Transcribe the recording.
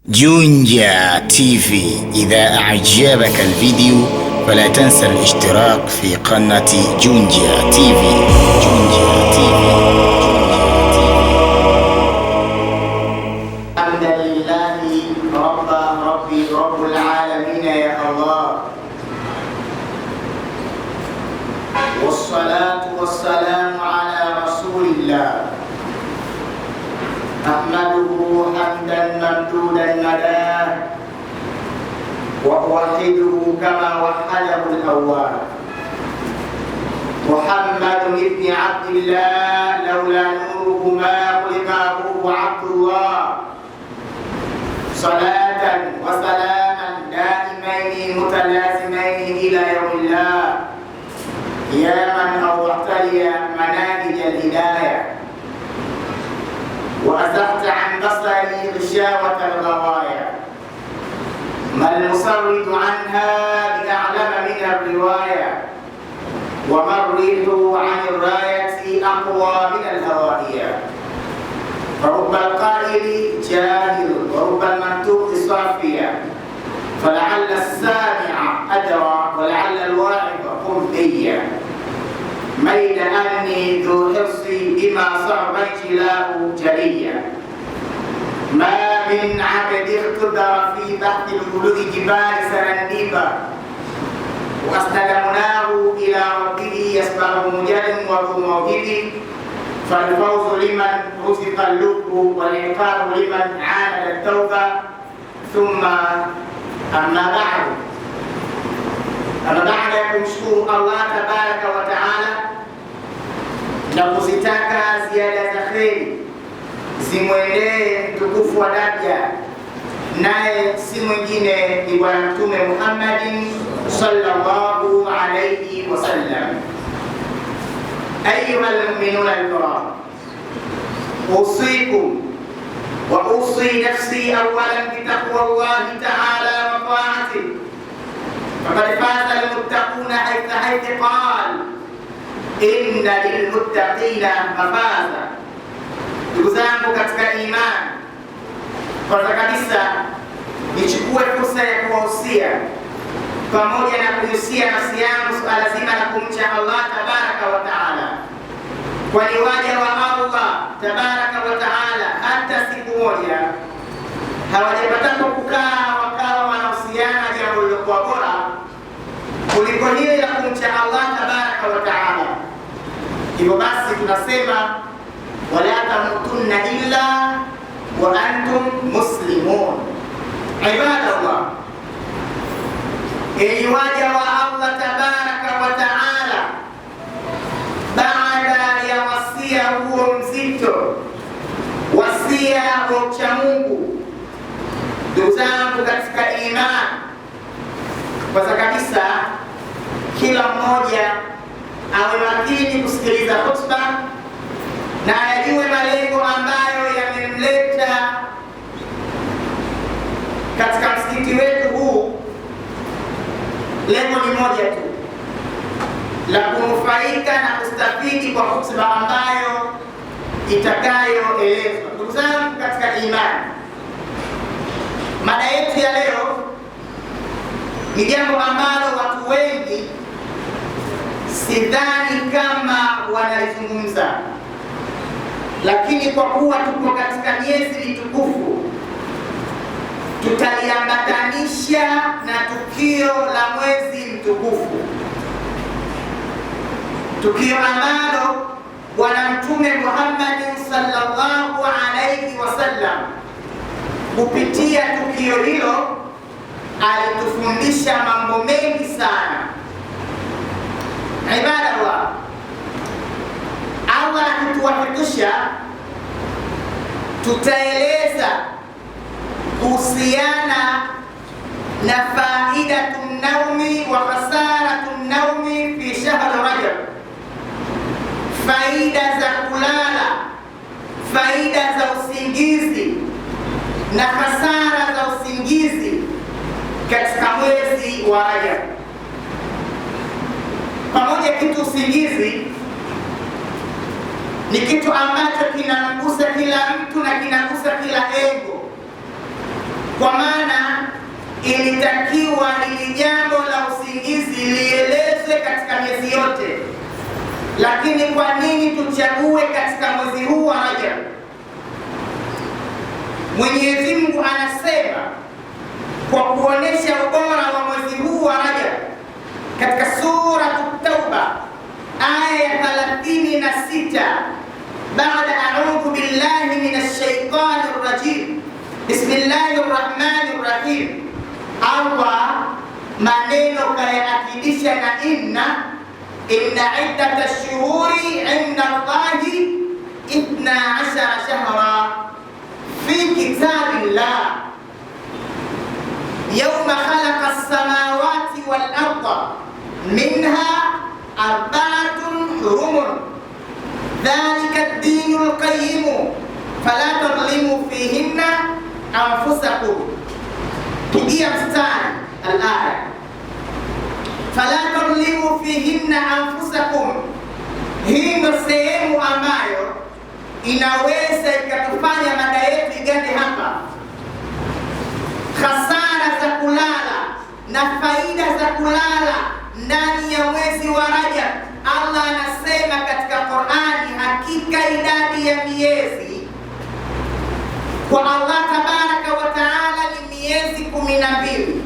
جونجا تي في. إذا أعجبك الفيديو فلا تنسى الاشتراك في قناة جونجا تي في. جونجا تي في. الحمد لله رب العالمين يا الله، والصلاة والسلام على رسول الله، أحمده حمدا ممدودا مداه، وأوحده كما وحده الأول. محمد بن عبد الله لولا نوره ما خلق أبوه عبد الله، صلاة وسلاما دائمين متلازمين إلى يوم الله. يا من أوضحت لي مناهج الهداية وأزحت عن بصري غشاوة الغوايا، ما المسرد عنها بأعلم من الرواية، وما الريح عن الراية أقوى من الهوائية. فرب القائل جاهل ورب المنطوق صافيا، فلعل السامع أدرى ولعل الواعظ قربيا. ميل أني ذو حرصي بما صعب اجتلاه جليا، ما من عبد اقتدر في بحث البلوغ جبال سرنديبا، وأسند مناه إلى ربه يسبح مجد وذو موهب. فالفوز لمن رزق اللب والعقاب لمن عاند التوبة. ثم أما بعد kumshukuru Allah tabaraka wa taala na kuzitaka ziada za kheri zimwendee mtukufu wa daraja, naye si mwingine ni Bwana Mtume Muhammadin sallallahu alayhi wasallam. Ayuha almu'minuna alkiram, usikum wa usi nafsi awalan bitaqwa Allahi taala wa ta'atihi. فقد فاز المتقون حيث قال إن للمتقين مفازا. Ndugu zangu katika imani, kwanza kabisa nichukue fursa ya kuwahusia pamoja na kuhusia nafsi yangu suala zima la kumcha Allah tabaraka wa taala, kwani waja wa Allah tabaraka wa taala hata siku moja hawajapata kukaa wakawa wanahusiana jambo lilokuwa bora kuliko hili la kumcha Allah tabaraka wa taala. Hivyo basi tunasema wala tamutunna illa wa antum muslimun. Ibadallah, enyi waja wa Allah tabaraka wa taala, baada ya wasia huo mzito, wasia wa uchamungu, ndugu zangu katika imani, kwanza kabisa kila mmoja awe makini kusikiliza hotuba na ayajue malengo ambayo yamemleta katika msikiti wetu huu. Lengo ni moja tu, la kunufaika na kustafidi kwa hotuba ambayo itakayoelezwa. Ndugu zangu katika imani, mada yetu ya leo ni jambo ambalo watu wengi sidhani kama wanalizungumza, lakini kwa kuwa tuko katika miezi mitukufu tutaliambatanisha na tukio la mwezi mtukufu, tukio ambalo Bwana Mtume Muhammad sallallahu alayhi wasallam kupitia tukio hilo alitufundisha mambo mengi sana. Ibadallah, Allah akituwafikisha tutaeleza kuhusiana na faidatun naumi wa khasaratun naumi fi shahr Rajab, faida za kulala, faida za usingizi na hasara za usingizi katika mwezi wa Rajab. Pamoja kitu usingizi ni kitu ambacho kinamgusa kila mtu na kinagusa kila ego. kwa maana ilitakiwa hili jambo la usingizi lielezwe katika miezi yote, lakini kwa nini tuchague katika mwezi huu wa Rajab? Mwenyezi Mungu anasema kwa kuonesha ubora wa mwezi huu wa Rajab katika sura At-Tauba aya ya 36, baada a'udhu billahi minash shaitanir rajim, bismillahir rahmanir rahim. Allah maneno kayaakidisha na inna iddata shuhuri inda Allahi 12 shahra fi kitabillah yawma khalaqa as-samawati wal arda minha arba'atun hurum dhalika ad-dinul qayyim fala tadhlimu fihinna anfusakum. Pigia mstari al-aya, fala tadhlimu fihinna anfusakum. Hii ndio sehemu ambayo inaweza ikatufanya mada yetu igande hapa. Hasara za kulala na faida za kulala ndani ya mwezi wa Rajab. Allah anasema katika Qur'ani, hakika idadi ya miezi kwa Allah